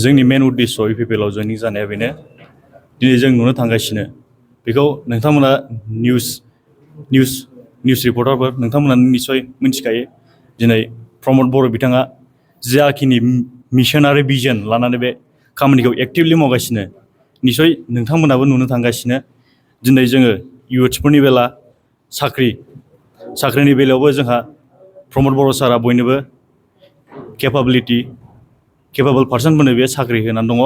जोंनि मेन उद्देश्य इउपिपिएलआव जयनिं जानाया बेनो दिनै जों नुनो थांगासिनो बेखौ नोंथांमोना निउस रिपर्टारफोर नोंथांमोना निस्सय मिन्थिखायो दिनै प्रमद बर' बिथाङा जाखिनि मिशन आरो भिजन लानानै बे खामानिखौ एक्टिभलि मावगासिनो निस्सय नोंथांमोनाबो नुनो थांगासिनो दिनै जोङो इयुथ्सफोरनि बेला साख्रिनि बेलायावबो जोंहा प्रमद बर' सारा बयनोबो केपाबल पार्सनफोरनो बे साख्रि होनानै दङ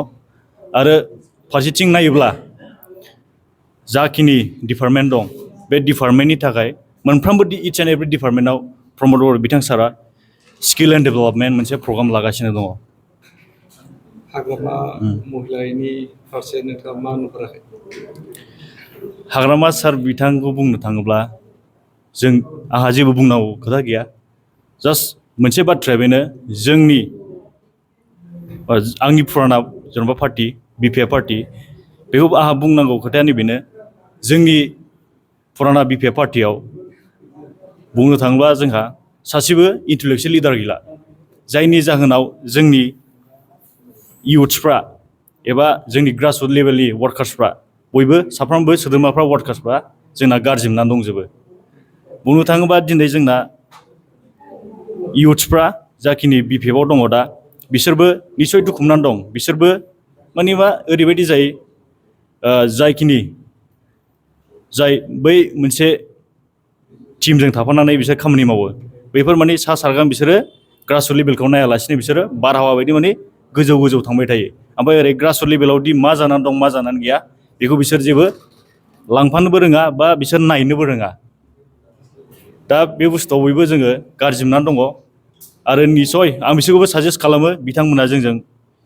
आरो फारसेथिं नायोब्ला जाखिनि डिपार्टमेन्ट दं बे डिपार्टमेन्टनि थाखाय मोनफ्रोमबो इच एन्ड एभ्रि डिपार्टमेन्टआव प्रमद बर' बिथां सारा स्किल एन्ड डेभेलपमेन्ट मोनसे प्रग्राम लागासिनो दङ। हाग्रामा महिलानि फारसे नोंथाङा मा नुहुराखै? हाग्रामा सार बिथांखौ बुंनो थाङोब्ला आंहा जेबो बुंनांगौ खोथा गैया जास्ट मोनसे बाथ्राया बेनो आंनि फुराना जेनेबा पार्टि बिपिएफ पार्टि बेखौ आंहा बुंनांगौ खोथाया नैबेनो जोंनि फुराना बिपिएफ पार्टियाव बुंनो थाङोब्ला जोंहा सासेबो इन्टेलेक्चुयेल लिडार गैला जायनि जाहोनाव जोंनि इयुथ्सफ्रा एबा जोंनि ग्रासरुट लेभेलनि वार्कार्सफ्रा बयबो साफ्रोमबो सोद्रोमाफ्रा वार्कार्सफ्रा जोंना गारजोबनानै दंजोबो। बुंनो थाङोबा दिनै जोंना इयुथ्सफ्रा जाखिनि बिपिएफआव दङ दा बिसोरबो निस्सय दुखु मोननानै दं बिसोरबो मानिबा ओरैबायदि जाय बै मोनसे टिमजों थाफानानै बिसोर खामानि मावो बैफोर माने सा सारगां बिसोरो ग्रासरुट लेभेलखौ नायालासिनो बिसोरो बारहावा बायदि माने गोजौ थांबाय थायो ओमफ्राय ओरै ग्रासरुट लेभेलाव दि मा जानानै दं मा जानानै गैया बेखौ बिसोर जेबो लांफानोबो रोङा बा बिसोर नायनोबो रोङा दा बे बुस्थुआव बयबो जोङो गाज्रि मोननानै दङ आरो निस्सय आं बिसोरखौबो साजेस्ट खालामो बिथांमोना जोंजों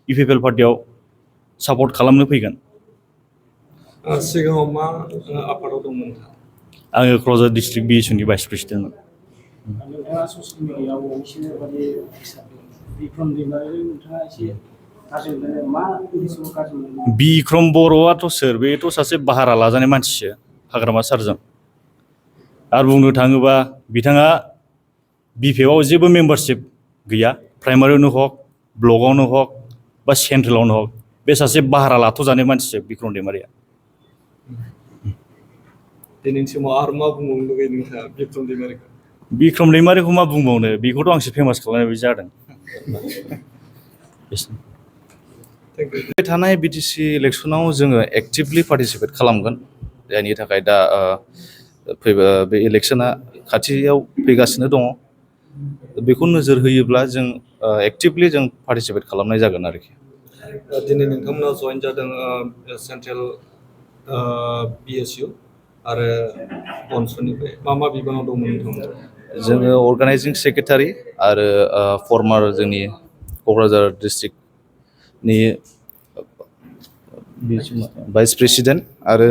इउपिपिएल पार्टियाव सापर्ट खालामनो फैगोन। सिगाङाव मा आफादाव दंमोन? आङो क'क्राझार डिस्ट्रिक्ट बिएसइउनि भाइस प्रेसिडेन्टमोन। नोंथाङा ससियेल मिडियायाव एसे माने बिक्रम दैमारिजों नोंथाङा एसे गाज्रि मोनो मा उद्देश्यआव गाज्रि मोनो? बिक्रम बर'आथ' सोर बेथ' सासे भारा लाजानाय मानसिसो हाग्रामा सारजों आरो बुंनो थाङोबा बिथाङा बिपिएफआव जेबो मेम्बारशिप गैया प्राइमारियावनो हक ब्लकआवनो हक बा सेन्ट्रेलावनो हक बे सासे भारा लाथ'जानाय मानसिसो बिक्रम दैमारिया। दिनैनि समाव आरो मा बुंबावनो लुगैयो नोंथाङा बिक्रम दैमारिखौ मा बुंबावनो बेखौथ' आंसो फेमास खालामनाय बायदि जादों। बे थानाय बिटिसि इलेक्सनाव जोङो एक्टिभलि पार्टिसिपेट खालामगोन जायनि थाखाय दा बे इलेक्सना खाथियाव फैगासिनो दङ बेखौ नोजोर होयोब्ला जों एक्टिभलि जों पार्टिसिपेट खालामनाय जागोन आरोखि। दिनै नोंथांमोना जइन जादों सेन्ट्रेल बिएसइउ आरो बनसनिफ्राय मा बिबानाव दंमोन नोंथांमोना? जोङो अर्गानाइजिं सेक्रेटारि आरो फर्मार जोंनि क'क्राझार डिस्ट्रिक्टनि भाइस प्रेसिडेन्ट आरो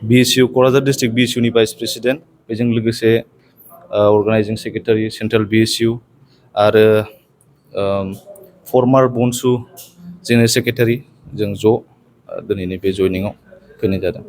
बिएसइउ क'क्राझार डिस्ट्रिक्ट बिएसइउनि भाइस प्रेसिडेन्ट बेजों लोगोसे अर्गानाइजिं सेक्रेटारि सेन्ट्रेल बिएसइउ आरो फर्मार बनसु जेनेरेल सेक्रेटारि जों ज' दिनैनि बे जयनिंआव फैनाय जादों।